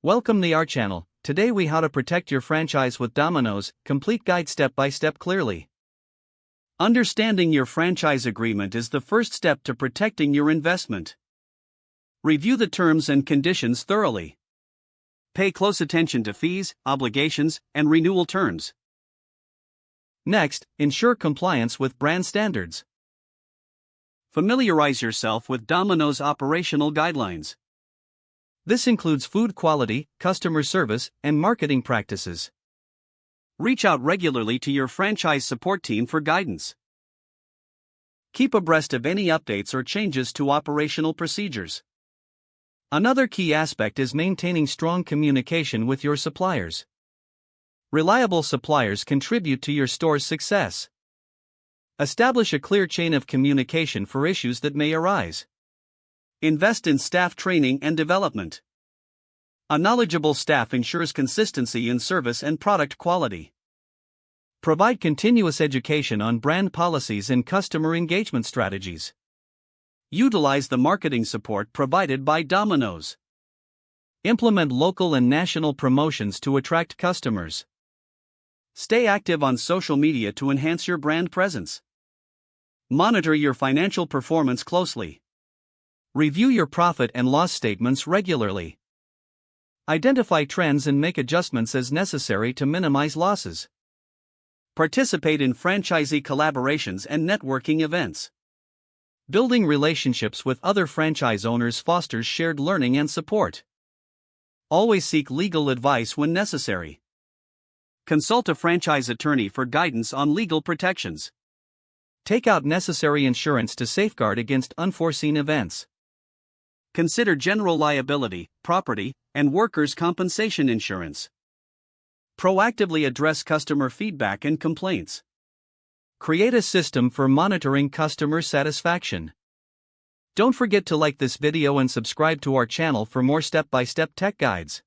Welcome to our channel. Today we how to protect your franchise with Domino's, complete guide step by step clearly. Understanding your franchise agreement is the first step to protecting your investment. Review the terms and conditions thoroughly. Pay close attention to fees, obligations, and renewal terms. Next, ensure compliance with brand standards. Familiarize yourself with Domino's operational guidelines. This includes food quality, customer service, and marketing practices. Reach out regularly to your franchise support team for guidance. Keep abreast of any updates or changes to operational procedures. Another key aspect is maintaining strong communication with your suppliers. Reliable suppliers contribute to your store's success. Establish a clear chain of communication for issues that may arise. Invest in staff training and development. A knowledgeable staff ensures consistency in service and product quality. Provide continuous education on brand policies and customer engagement strategies. Utilize the marketing support provided by Domino's. Implement local and national promotions to attract customers. Stay active on social media to enhance your brand presence. Monitor your financial performance closely. Review your profit and loss statements regularly. Identify trends and make adjustments as necessary to minimize losses. Participate in franchisee collaborations and networking events. Building relationships with other franchise owners fosters shared learning and support. Always seek legal advice when necessary. Consult a franchise attorney for guidance on legal protections. Take out necessary insurance to safeguard against unforeseen events. Consider general liability, property, and workers' compensation insurance. Proactively address customer feedback and complaints. Create a system for monitoring customer satisfaction. Don't forget to like this video and subscribe to our channel for more step-by-step tech guides.